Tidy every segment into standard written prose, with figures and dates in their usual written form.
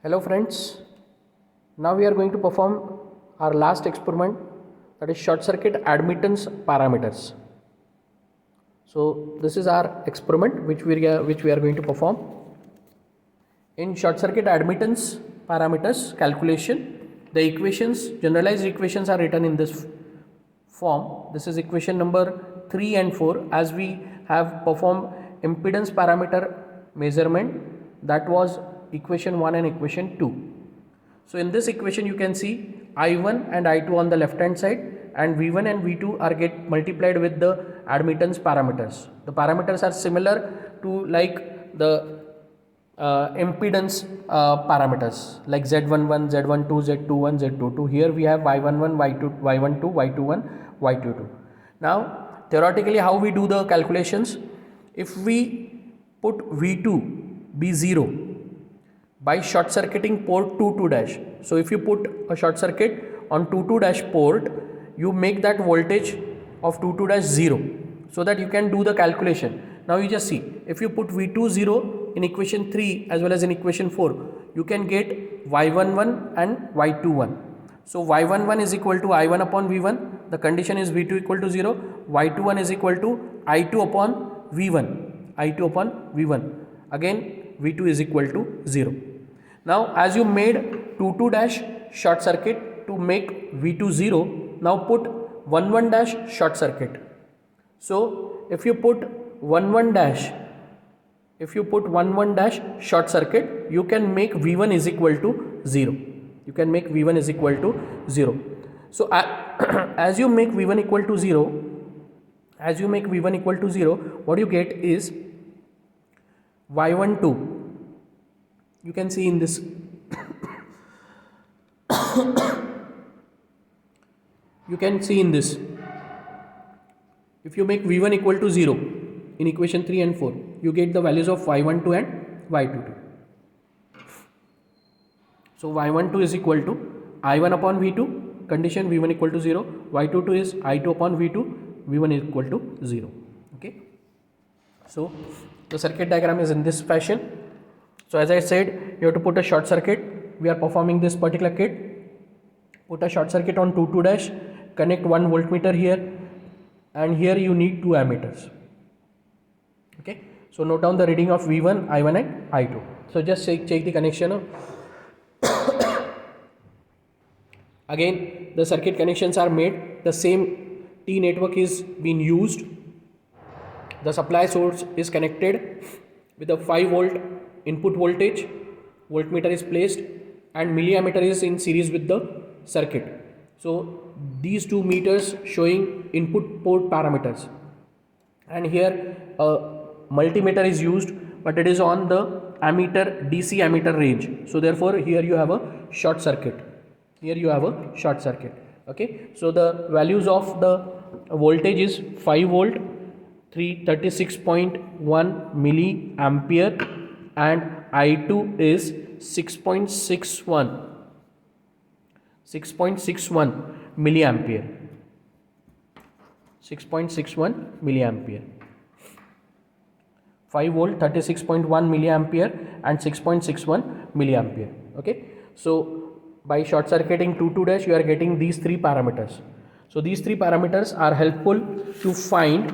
Hello friends, now we are going to perform our last experiment, that is short circuit admittance parameters. So this is our experiment which we are going to perform. In short circuit admittance parameters calculation, the equations, generalized equations are written in this form. This is equation number 3 and 4 as we have performed impedance parameter measurement, that was equation 1 and equation 2. So in this equation you can see I1 and I2 on the left hand side and V1 and V2 are get multiplied with the admittance parameters. The parameters are similar to like the impedance parameters like Z11, Z12, Z21, Z22. Here we have Y11, Y2, Y12, Y21, Y22. Now theoretically how we do the calculations, if we put V2 be 0 by short circuiting port 22 dash. So if you put a short circuit on 22 dash port, you make that voltage of 22 dash 0 so that you can do the calculation. Now you just see, if you put V2 0 in equation 3 as well as in equation 4, you can get Y11 and Y21. So Y11 is equal to I1 upon V1, the condition is V2 equal to 0, Y21 is equal to I2 upon V1, I2 upon V1, again V2 is equal to 0. Now as you made 22 dash short circuit to make V2 0, now put 11 dash short circuit. So if you put 11 dash, short circuit, you can make V1 is equal to 0. You can make V1 is equal to 0. So as you make V1 equal to 0, what you get is Y12. You can see in this if you make V1 equal to 0 in equation 3 and 4, you get the values of Y12 and Y22. So Y12 is equal to I1 upon V2, condition V1 equal to 0, Y22 is I2 upon V2, V1 is equal to 0. Okay. So the circuit diagram is in this fashion. So as I said, you have to put a short circuit. We are performing this particular kit. Put a short circuit on 22 dash, connect 1 voltmeter here, and here you need 2 ammeters. Okay. So note down the reading of V1, I1 and I2. So just check the connection. Again the circuit connections are made. The same T network is being used. The supply source is connected with a 5 volt input voltage, voltmeter is placed and milliammeter is in series with the circuit. So these 2 meters showing input port parameters, and here a multimeter is used, but it is on the ammeter, DC ammeter range. So therefore here you have a short circuit. Okay. So the values of the voltage is 5 volt, 36.1 milliampere, and I2 is 6.61 milliampere. 5 volt, 36.1 milliampere and 6.61 milliampere. Okay. So by short circuiting 22 dash, you are getting these 3 parameters. So these 3 parameters are helpful to find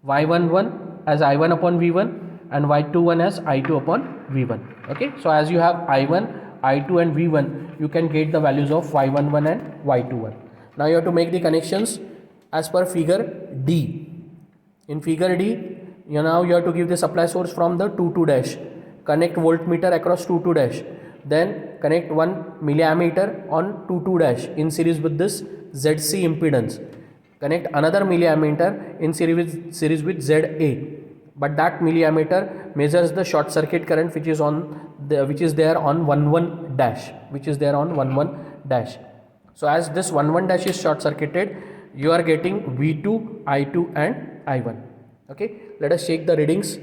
Y11 as I1 upon V1 and Y21 as I2 upon V1. Okay. So as you have I1, I2 and V1, you can get the values of Y11 and Y21. Now you have to make the connections as per figure D. In figure D, now you have to give the supply source from the 22 dash. Connect voltmeter across 22 dash. Then connect 1 milliammeter on 22 dash in series with this ZC impedance. Connect another milliammeter in series with ZA. But that milliammeter measures the short circuit current which is there on 11 dash. So as this 11 dash is short circuited, you are getting V2, I2 and I1. Okay. Let us check the readings.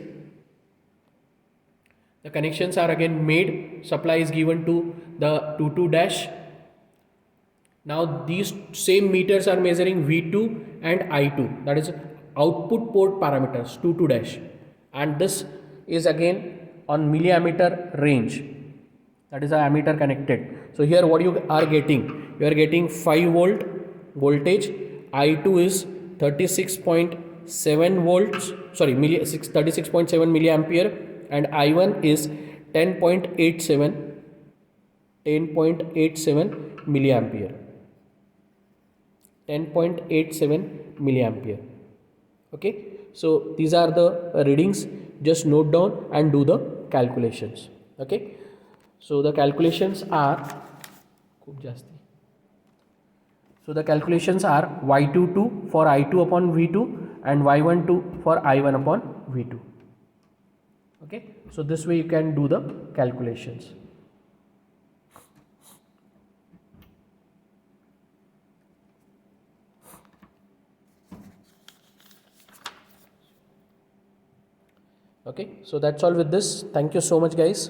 The connections are again made. Supply is given to the 22 dash. Now these same meters are measuring V2 and I2, that is output port parameters 22 dash, and this is again on milliammeter range. That is the ammeter connected. So here what you are getting 5 volt voltage. I2 is 36.7 volts, sorry, 36.7 milliampere, and I1 is 10.87 milliampere. 10.87 milliampere. Okay, so these are the readings. Just note down and do the calculations. Okay, so the calculations are so the calculations are y22 for I2 upon V2 and y12 for I1 upon V2. Okay, so this way you can do the calculations. Okay, so that's all with this. Thank you so much, guys.